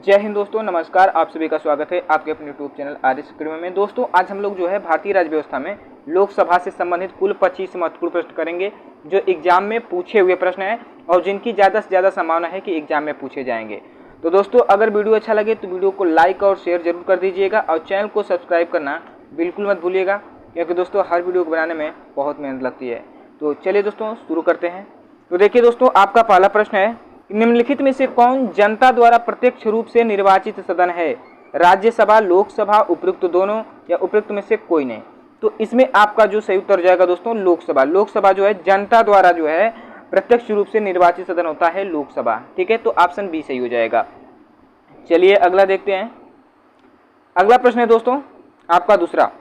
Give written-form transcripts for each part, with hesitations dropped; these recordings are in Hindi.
जय हिंद दोस्तों, नमस्कार। आप सभी का स्वागत है आपके अपने यूट्यूब चैनल आर्य स्क्रीम में। दोस्तों आज हम लोग जो है भारतीय राज्य व्यवस्था में लोकसभा से संबंधित कुल 25 महत्वपूर्ण प्रश्न करेंगे जो एग्जाम में पूछे हुए प्रश्न हैं और जिनकी ज़्यादा से ज़्यादा संभावना है कि एग्जाम में पूछे जाएंगे। तो दोस्तों अगर वीडियो अच्छा लगे तो वीडियो को लाइक और शेयर जरूर कर दीजिएगा और चैनल को सब्सक्राइब करना बिल्कुल मत भूलिएगा, क्योंकि दोस्तों हर वीडियो को बनाने में बहुत मेहनत लगती है। तो चलिए दोस्तों शुरू करते हैं। तो देखिए दोस्तों, आपका पहला प्रश्न है, निम्नलिखित में से कौन जनता द्वारा प्रत्यक्ष रूप से निर्वाचित सदन है? राज्यसभा, लोकसभा, उपयुक्त दोनों या उपयुक्त में से कोई नहीं। तो इसमें आपका जो सही उत्तर जाएगा दोस्तों लोकसभा। लोकसभा जो है जनता द्वारा जो है प्रत्यक्ष रूप से निर्वाचित सदन होता है लोकसभा। ठीक है, तो ऑप्शन बी सही हो जाएगा। चलिए अगला देखते हैं। अगला प्रश्न है दोस्तों आपका दूसरा,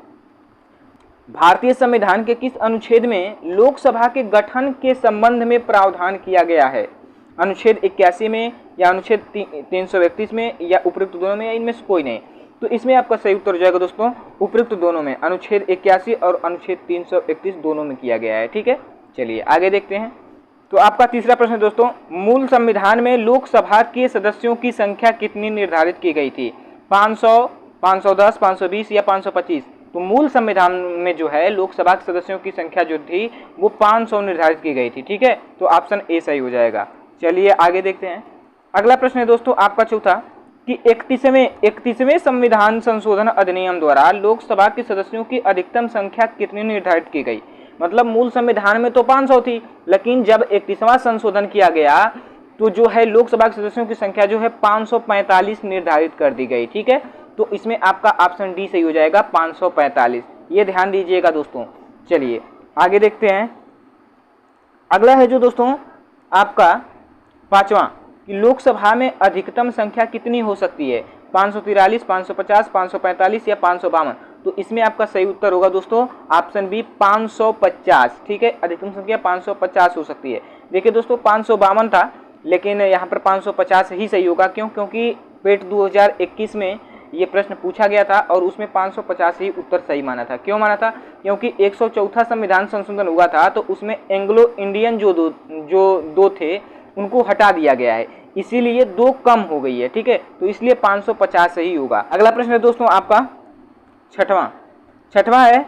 भारतीय संविधान के किस अनुच्छेद में लोकसभा के गठन के संबंध में प्रावधान किया गया है? अनुच्छेद 81 में या अनुच्छेद 331 में या उपयुक्त दोनों में या इनमें से कोई नहीं। तो इसमें आपका सही उत्तर हो जाएगा दोस्तों उपयुक्त दोनों में। अनुच्छेद 81 और अनुच्छेद 331 दोनों में किया गया है। ठीक है, चलिए आगे देखते हैं। तो आपका तीसरा प्रश्न है दोस्तों, मूल संविधान में लोकसभा के सदस्यों की संख्या कितनी निर्धारित की गई थी? 500, 510, 520 या 525? तो मूल संविधान में जो है लोकसभा के सदस्यों की संख्या जो थी वो 500 निर्धारित की गई थी। ठीक है, तो ऑप्शन ए सही हो जाएगा। चलिए आगे देखते हैं। अगला प्रश्न है दोस्तों आपका चौथा, कि 31वें संविधान संशोधन अधिनियम द्वारा लोकसभा के सदस्यों की अधिकतम संख्या कितनी निर्धारित की गई? मतलब मूल संविधान में तो 500 थी, लेकिन जब 31वां संशोधन किया गया तो जो है लोकसभा के सदस्यों की संख्या जो है 545 निर्धारित कर दी गई। ठीक है, तो इसमें आपका ऑप्शन डी सही हो जाएगा 545। ये ध्यान दीजिएगा दोस्तों। चलिए आगे देखते हैं। अगला है जो दोस्तों आपका पांचवा, कि लोकसभा में अधिकतम संख्या कितनी हो सकती है? 543, 550, 545 या 552? तो इसमें आपका सही उत्तर होगा दोस्तों ऑप्शन बी 550। ठीक है, अधिकतम संख्या 550 हो सकती है। देखिए दोस्तों 552 था, लेकिन यहाँ पर 550 ही सही होगा। क्यों? क्योंकि पेट 2021 में ये प्रश्न पूछा गया था और उसमें 550 ही उत्तर सही माना था। क्यों माना था? क्योंकि 104वां संविधान संशोधन हुआ था तो उसमें एंग्लो इंडियन जो दो थे उनको हटा दिया गया है, इसीलिए 2 कम हो गई है। ठीक है, तो इसलिए 550 सही होगा। अगला प्रश्न है दोस्तों आपका छठवां है,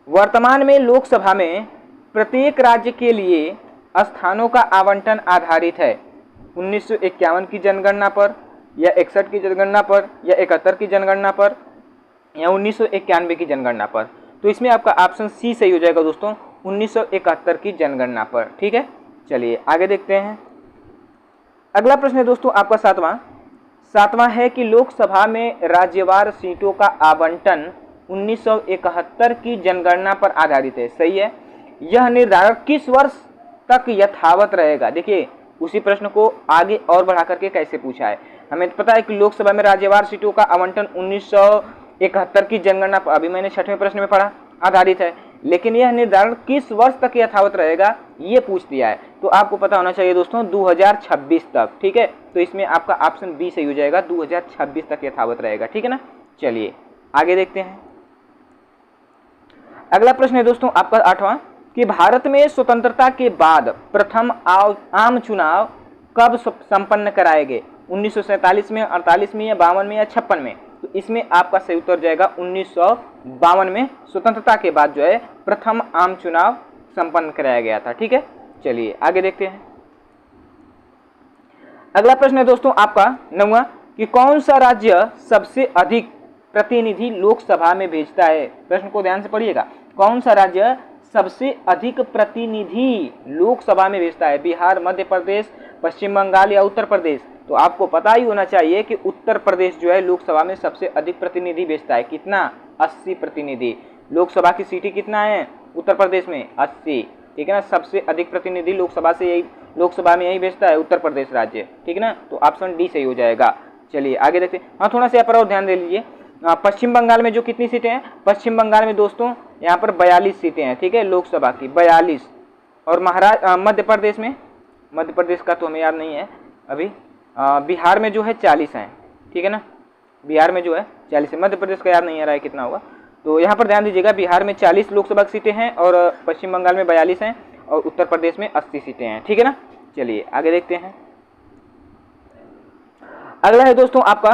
वर्तमान में लोकसभा में प्रत्येक राज्य के लिए स्थानों का आवंटन आधारित है 1951 की जनगणना पर या 61 की जनगणना पर या 71 की जनगणना पर या 1991 की जनगणना पर? तो इसमें आपका ऑप्शन सी सही हो जाएगा दोस्तों 1971 की जनगणना पर। ठीक है, चलिए आगे देखते हैं। अगला प्रश्न है दोस्तों आपका सातवां है कि लोकसभा में राज्यवार सीटों का आवंटन 1971 की जनगणना पर आधारित है। सही है। यह निर्धारण किस वर्ष तक यथावत रहेगा? देखिए उसी प्रश्न को आगे और बढ़ा करके कैसे पूछा है। हमें पता है कि लोकसभा में राज्यवार सीटों का आवंटन 1971 की जनगणना पर, अभी मैंने 6वें प्रश्न में पढ़ा, आधारित है, लेकिन यह निर्धारण किस वर्ष तक यथावत रहेगा ये पूछ दिया है। तो आपको पता होना चाहिए दोस्तों 2026 तक। ठीक है, तो इसमें आपका ऑप्शन बी सही हो जाएगा 2026 तक यथावत रहेगा। ठीक है ना, चलिए आगे देखते हैं। अगला प्रश्न है दोस्तों आपका 8वां, कि भारत में स्वतंत्रता के बाद प्रथम आम चुनाव कब संपन्न कराए गए? 1947 में, 48 में या 52 में या 56 में? तो इसमें आपका सही उत्तर जाएगा 1952 में स्वतंत्रता के बाद जो है प्रथम आम चुनाव संपन्न कराया गया था। ठीक है, चलिए आगे देखते हैं। अगला प्रश्न है दोस्तों आपका 9वां, कि कौन सा राज्य सबसे अधिक प्रतिनिधि लोकसभा में भेजता है? प्रश्न को ध्यान से पढ़िएगा। कौन सा राज्य सबसे अधिक प्रतिनिधि लोकसभा में भेजता है? बिहार, मध्य प्रदेश, पश्चिम बंगाल या उत्तर प्रदेश? तो आपको पता ही होना चाहिए कि उत्तर प्रदेश जो है लोकसभा में सबसे अधिक प्रतिनिधि भेजता है। कितना? 80 प्रतिनिधि। लोकसभा की सीटें कितना है उत्तर प्रदेश में? 80। ठीक है ना, सबसे अधिक प्रतिनिधि लोकसभा में यही भेजता है उत्तर प्रदेश राज्य। ठीक है ना, तो ऑप्शन डी सही हो जाएगा। चलिए आगे देखते हैं। हाँ, थोड़ा सा यहाँ पर और ध्यान दे लीजिए। पश्चिम बंगाल में जो कितनी सीटें हैं? पश्चिम बंगाल में दोस्तों यहाँ पर 42 सीटें हैं। ठीक है, लोकसभा की 42। और मध्य प्रदेश में, मध्य प्रदेश का तो हमें याद नहीं है अभी। बिहार में जो है 40 हैं। ठीक है ना, बिहार में जो है 40 है। मध्य प्रदेश का याद नहीं आ रहा है कितना होगा। तो यहाँ पर ध्यान दीजिएगा, बिहार में 40 लोकसभा की सीटें हैं और पश्चिम बंगाल में 42 हैं और उत्तर प्रदेश में 80 सीटें हैं। ठीक है ना, चलिए आगे देखते हैं। अगला है दोस्तों आपका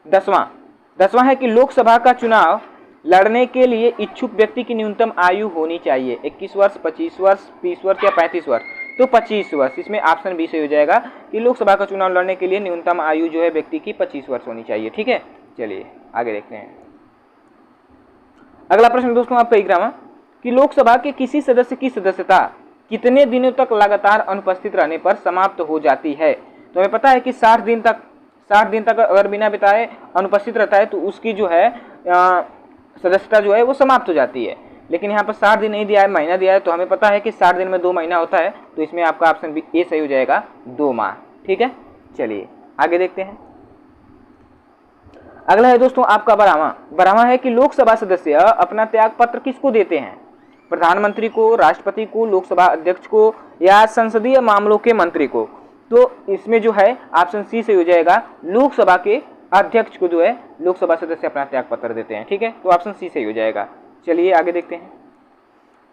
10वां है कि लोकसभा का चुनाव लड़ने के लिए इच्छुक व्यक्ति की न्यूनतम आयु होनी चाहिए 21 वर्ष, 25 वर्ष, 30 वर्ष या 35 वर्ष। तो 25 वर्ष, इसमें ऑप्शन बी सही हो जाएगा कि लोकसभा का चुनाव लड़ने के लिए न्यूनतम आयु जो है व्यक्ति की 25 वर्ष होनी चाहिए। ठीक है, चलिए आगे देखते हैं। अगला प्रश्न दोस्तों आपका 11वां कि लोकसभा के किसी सदस्य की सदस्यता कितने दिनों तक लगातार अनुपस्थित रहने पर समाप्त हो जाती है। तो हमें पता है कि 60 दिन तक अगर बिना बिताए अनुपस्थित रहता है तो उसकी जो है सदस्यता जो है वो समाप्त हो जाती है। लेकिन यहाँ पर 60 दिन नहीं दिया है, महीना दिया है, तो हमें पता है कि 60 दिन में 2 महीना होता है, तो इसमें आपका ऑप्शन बी ए सही हो जाएगा, 2 माह। ठीक है, चलिए आगे देखते हैं। अगला है दोस्तों आपका 12वां है कि लोकसभा सदस्य अपना त्याग पत्र किसको देते हैं। प्रधानमंत्री को, राष्ट्रपति को, लोकसभा अध्यक्ष को या संसदीय मामलों के मंत्री को। तो इसमें जो है ऑप्शन सी सही हो जाएगा, लोकसभा के अध्यक्ष को जो है लोकसभा सदस्य अपना त्याग पत्र देते हैं। ठीक है, तो ऑप्शन सी सही हो जाएगा। चलिए आगे देखते हैं।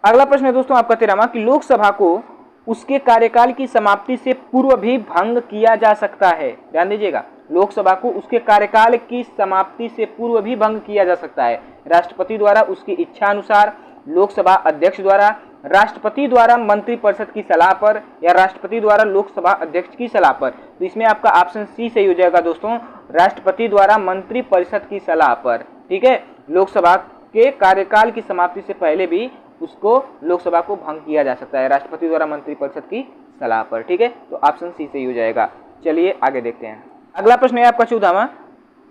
अगला प्रश्न है दोस्तों आपका 13वां कि लोकसभा को उसके कार्यकाल की समाप्ति से पूर्व भी भंग किया जा सकता है। ध्यान दीजिएगा, लोकसभा को उसके कार्यकाल की समाप्ति से पूर्व भी भंग किया जा सकता है, राष्ट्रपति द्वारा उसकी इच्छा अनुसार, लोकसभा अध्यक्ष द्वारा, राष्ट्रपति द्वारा मंत्रिपरिषद की सलाह पर या राष्ट्रपति द्वारा लोकसभा अध्यक्ष की सलाह पर। तो इसमें आपका ऑप्शन सी सही हो जाएगा दोस्तों, राष्ट्रपति द्वारा मंत्रिपरिषद की सलाह पर। ठीक है, लोकसभा के कार्यकाल की समाप्ति से पहले भी उसको लोकसभा को भंग किया जा सकता है, राष्ट्रपति द्वारा मंत्रिपरिषद की सलाह पर। ठीक है, तो ऑप्शन सी सही हो जाएगा। चलिए आगे देखते हैं। अगला प्रश्न है आपका 14वां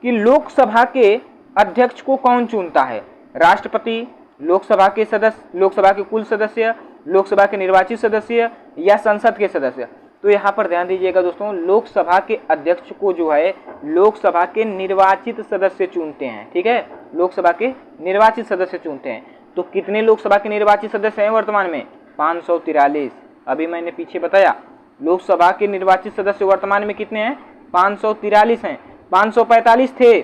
कि लोकसभा के अध्यक्ष को कौन चुनता है। राष्ट्रपति, लोकसभा के सदस्य, लोकसभा के कुल सदस्य, लोकसभा के निर्वाचित सदस्य या संसद के सदस्य। तो यहाँ पर ध्यान दीजिएगा दोस्तों, लोकसभा के अध्यक्ष को जो है लोकसभा के निर्वाचित सदस्य चुनते हैं। ठीक है, लोकसभा के निर्वाचित सदस्य चुनते हैं। तो कितने लोकसभा के निर्वाचित सदस्य हैं वर्तमान में? 543। अभी मैंने पीछे बताया लोकसभा के निर्वाचित सदस्य वर्तमान में कितने हैं? 543 हैं। 545 थे,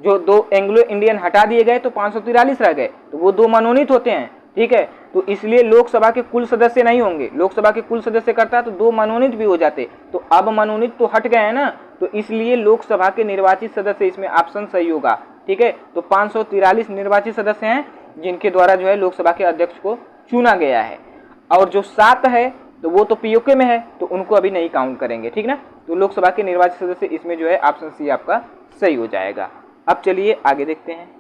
जो 2 एंग्लो इंडियन हटा दिए गए तो 543 रह गए, तो वो 2 मनोनीत होते हैं। ठीक है, तो इसलिए लोकसभा के कुल सदस्य नहीं होंगे, लोकसभा के कुल सदस्य करता है तो 2 मनोनीत भी हो जाते, तो अब मनोनीत तो हट गए हैं ना, तो इसलिए लोकसभा के निर्वाचित सदस्य इसमें ऑप्शन सही होगा। ठीक है, तो 543 निर्वाचित सदस्य हैं जिनके द्वारा जो है लोकसभा के अध्यक्ष को चुना गया है, और जो 7 है तो वो तो पीओके में है, तो उनको अभी नहीं काउंट करेंगे। ठीक ना, तो लोकसभा के निर्वाचित सदस्य इसमें जो है ऑप्शन सी आपका सही हो जाएगा। अब चलिए आगे देखते हैं।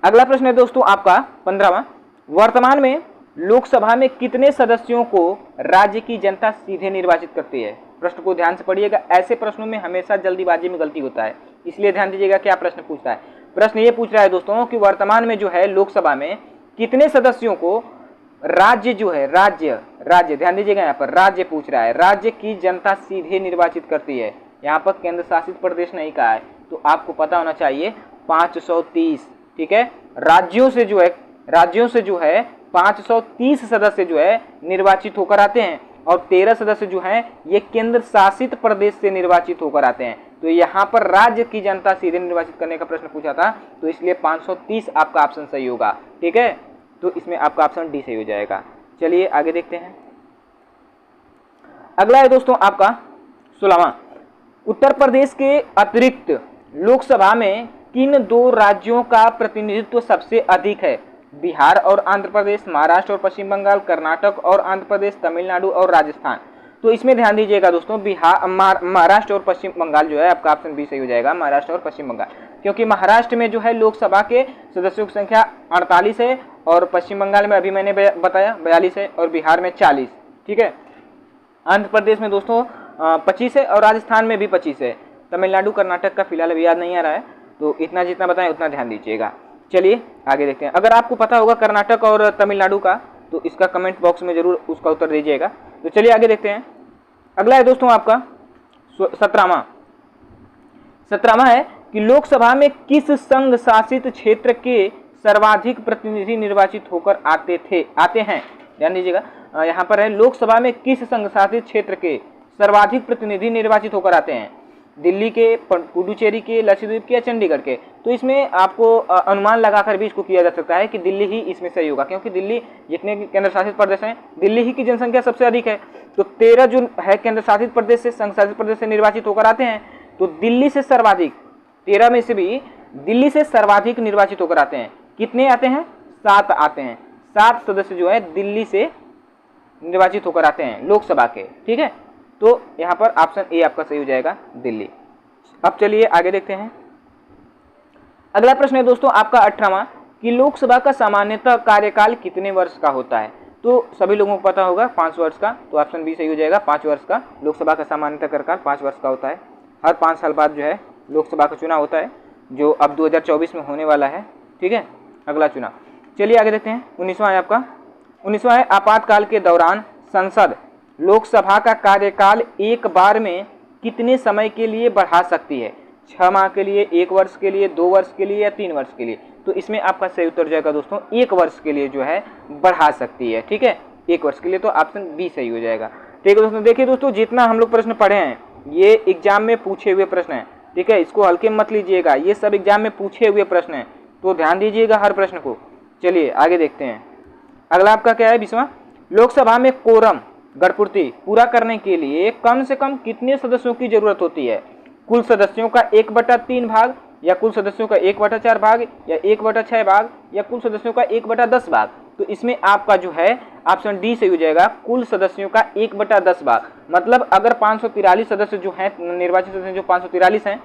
अगला प्रश्न है दोस्तों आपका 15वां, वर्तमान में लोकसभा में कितने सदस्यों को राज्य की जनता सीधे निर्वाचित करती है। प्रश्न को ध्यान से पढ़िएगा, ऐसे प्रश्नों में हमेशा जल्दीबाजी में गलती होता है, इसलिए ध्यान दीजिएगा क्या प्रश्न पूछता है। प्रश्न ये पूछ रहा है दोस्तों कि वर्तमान में जो है लोकसभा में कितने सदस्यों को राज्य जो है राज्य ध्यान दीजिएगा, यहाँ पर राज्य पूछ रहा है, राज्य की जनता सीधे निर्वाचित करती है। यहाँ पर केंद्र शासित प्रदेश नहीं कहा है, तो आपको पता होना चाहिए 530। ठीक है, राज्यों से जो है 530 सदस्य जो है निर्वाचित होकर आते हैं, और 13 सदस्य जो हैं ये केंद्र शासित प्रदेश से निर्वाचित होकर आते हैं। तो यहाँ पर राज्य की जनता सीधे निर्वाचित करने का प्रश्न पूछा था, तो इसलिए 530 आपका ऑप्शन सही होगा। ठीक है, तो इसमें आपका ऑप्शन डी सही हो जाएगा। चलिए आगे देखते हैं। अगला है दोस्तों आपका 16वां, उत्तर प्रदेश के अतिरिक्त लोकसभा में किन 2 राज्यों का प्रतिनिधित्व सबसे अधिक है। बिहार और आंध्र प्रदेश, महाराष्ट्र और पश्चिम बंगाल, कर्नाटक और आंध्र प्रदेश, तमिलनाडु और राजस्थान। तो इसमें ध्यान दीजिएगा दोस्तों, महाराष्ट्र और पश्चिम बंगाल जो है आपका ऑप्शन बी सही हो जाएगा, महाराष्ट्र और पश्चिम बंगाल, क्योंकि महाराष्ट्र में जो है लोकसभा के सदस्यों की संख्या 48 है, और पश्चिम बंगाल में अभी मैंने बताया 42 है, और बिहार में 40। ठीक है, आंध्र प्रदेश में दोस्तों 25 है, और राजस्थान में भी 25 है। तमिलनाडु कर्नाटक का फिलहाल अभी याद नहीं आ रहा है, तो इतना जितना बताएं उतना ध्यान दीजिएगा। चलिए आगे देखते हैं। अगर आपको पता होगा कर्नाटक और तमिलनाडु का, तो इसका कमेंट बॉक्स में जरूर उसका उत्तर दीजिएगा। तो चलिए आगे देखते हैं। अगला है दोस्तों आपका 17वां है कि लोकसभा में किस संघ शासित क्षेत्र के सर्वाधिक प्रतिनिधि निर्वाचित होकर आते हैं। ध्यान दीजिएगा, यहाँ पर है लोकसभा में किस संघ शासित क्षेत्र के सर्वाधिक प्रतिनिधि निर्वाचित होकर आते हैं। दिल्ली के, पुडुचेरी के, लक्षद्वीप के या चंडीगढ़ के। तो इसमें आपको अनुमान लगाकर भी इसको किया जा सकता है कि दिल्ली ही इसमें सही होगा, क्योंकि दिल्ली जितने केंद्र शासित प्रदेश हैं, दिल्ली ही की जनसंख्या सबसे अधिक है। तो 13 जो है केंद्र शासित प्रदेश से, संघ शासित प्रदेश से निर्वाचित होकर आते हैं। तो दिल्ली से सर्वाधिक, 13 में से भी दिल्ली से सर्वाधिक निर्वाचित होकर आते हैं। कितने आते हैं? 7 आते हैं। 7 सदस्य जो है दिल्ली से निर्वाचित होकर आते हैं लोकसभा के, ठीक है। तो यहाँ पर ऑप्शन ए आपका सही हो जाएगा, दिल्ली। अब चलिए आगे देखते हैं। अगला प्रश्न है दोस्तों आपका 18वां कि लोकसभा का सामान्यतः कार्यकाल कितने वर्ष का होता है। तो सभी लोगों को पता होगा 5 वर्ष का, तो ऑप्शन बी सही हो जाएगा, 5 वर्ष का। लोकसभा का सामान्यतः कार्यकाल 5 वर्ष का होता है। हर 5 साल बाद जो है लोकसभा का चुनाव होता है, जो अब 2024 में होने वाला है, ठीक है, अगला चुनाव। चलिए आगे देखते हैं। 19वां है आपका, 19वां है आपातकाल के दौरान संसद लोकसभा का कार्यकाल एक बार में कितने समय के लिए बढ़ा सकती है। 6 माह के लिए, 1 वर्ष के लिए, 2 वर्ष के लिए या 3 वर्ष के लिए। तो इसमें आपका सही उत्तर जाएगा दोस्तों 1 वर्ष के लिए जो है बढ़ा सकती है, ठीक है, 1 वर्ष के लिए। तो ऑप्शन बी सही हो जाएगा, ठीक है दोस्तों। देखिए दोस्तों, जितना हम लोग प्रश्न पढ़े हैं ये एग्जाम में पूछे हुए प्रश्न हैं, ठीक है, इसको हल्के में मत लीजिएगा, ये सब एग्जाम में पूछे हुए प्रश्न हैं, तो ध्यान दीजिएगा हर प्रश्न को। चलिए आगे देखते हैं। अगला आपका क्या है 20वां, लोकसभा में कोरम गढ़पूर्ति पूरा करने के लिए कम से कम कितने सदस्यों की जरूरत होती है। कुल सदस्यों का 1/3 भाग, या कुल सदस्यों का 1/4 भाग, या 1/6 भाग, या कुल सदस्यों का 1/10 भाग। तो इसमें आपका जो है ऑप्शन डी सही हो जाएगा, कुल सदस्यों का 1/10 भाग। मतलब अगर 543 सदस्य जो हैं, निर्वाचित सदस्य जो 543 हैं,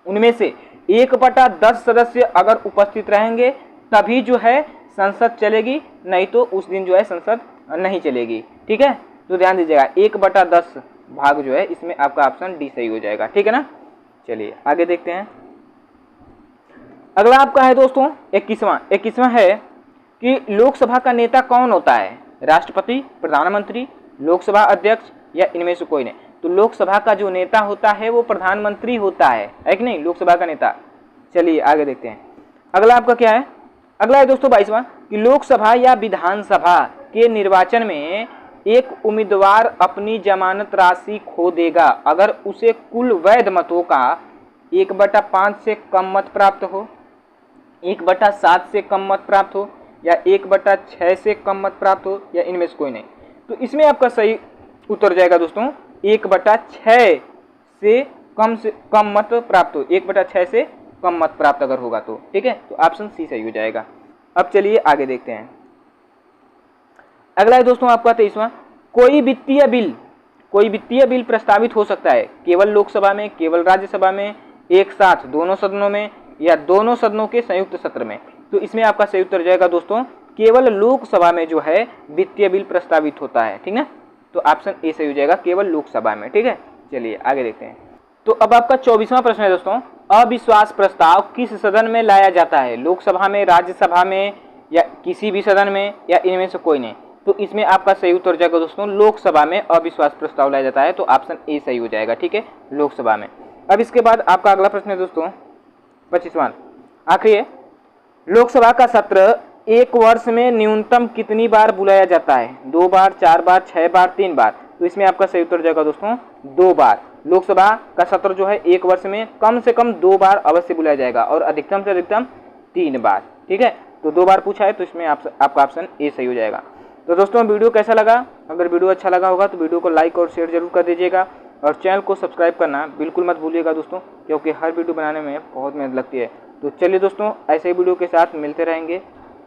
उनमें से 1/10 सदस्य अगर उपस्थित रहेंगे तभी जो है संसद चलेगी, नहीं तो उस दिन जो है संसद नहीं चलेगी, ठीक है। तो ध्यान दीजिएगा 1/10 भाग जो है, इसमें आपका ऑप्शन डी सही हो जाएगा, ठीक है ना। चलिए आगे देखते हैं। अगला आपका है दोस्तों 21वां है कि लोकसभा का नेता कौन होता है। राष्ट्रपति, प्रधानमंत्री, लोकसभा अध्यक्ष या इनमें से कोई नहीं। तो लोकसभा का जो नेता होता है वो प्रधानमंत्री होता है कि नहीं, लोकसभा का नेता। चलिए आगे देखते हैं। अगला आपका क्या है, अगला है दोस्तों 22वां कि लोकसभा या विधानसभा के निर्वाचन में एक उम्मीदवार अपनी जमानत राशि खो देगा अगर उसे कुल वैध मतों का 1/5 से कम मत प्राप्त हो, 1/7 से कम मत प्राप्त हो, या 1/6 से कम मत प्राप्त हो, या इनमें से कोई नहीं। तो इसमें आपका सही उत्तर जाएगा दोस्तों 1/6 से कम मत प्राप्त हो, 1/6 से कम मत प्राप्त अगर होगा तो, ठीक है। तो ऑप्शन सी सही हो जाएगा। अब चलिए आगे देखते हैं। अगला है दोस्तों आपका 23वां, कोई वित्तीय बिल प्रस्तावित हो सकता है केवल लोकसभा में, केवल राज्यसभा में, एक साथ दोनों सदनों में, या दोनों सदनों के संयुक्त सत्र में। तो इसमें आपका सही उत्तर जाएगा दोस्तों केवल लोकसभा में जो है वित्तीय बिल प्रस्तावित होता है, ठीक है। तो ऑप्शन ए सही हो जाएगा, केवल लोकसभा में, ठीक है। चलिए आगे देखते हैं। तो अब आपका 24वां प्रश्न है दोस्तों, अविश्वास प्रस्ताव किस सदन में लाया जाता है, लोकसभा में, राज्यसभा में, या किसी भी सदन में, या इनमें से कोई नहीं। तो इसमें आपका सही उत्तर जाएगा दोस्तों लोकसभा में अविश्वास प्रस्ताव लाया जाता है। तो ऑप्शन ए सही हो जाएगा, ठीक है, लोकसभा में। अब इसके बाद आपका अगला प्रश्न है दोस्तों 25वां, आखिरी है, लोकसभा का सत्र एक वर्ष में न्यूनतम कितनी बार बुलाया जाता है, 2 बार, 4 बार, 6 बार, 3 बार। तो इसमें आपका सही उत्तर जाएगा दोस्तों 2 बार। लोकसभा का सत्र जो है एक वर्ष में कम से कम 2 बार अवश्य बुलाया जाएगा, और अधिकतम से अधिकतम 3 बार, ठीक है। तो 2 बार पूछा है, तो इसमें आपका ऑप्शन ए सही हो जाएगा। तो दोस्तों वीडियो कैसा लगा, अगर वीडियो अच्छा लगा होगा तो वीडियो को लाइक और शेयर जरूर कर दीजिएगा, और चैनल को सब्सक्राइब करना बिल्कुल मत भूलिएगा दोस्तों, क्योंकि हर वीडियो बनाने में बहुत मेहनत लगती है। तो चलिए दोस्तों, ऐसे ही वीडियो के साथ मिलते रहेंगे।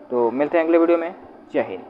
तो मिलते हैं अगले वीडियो में। जय हिंद।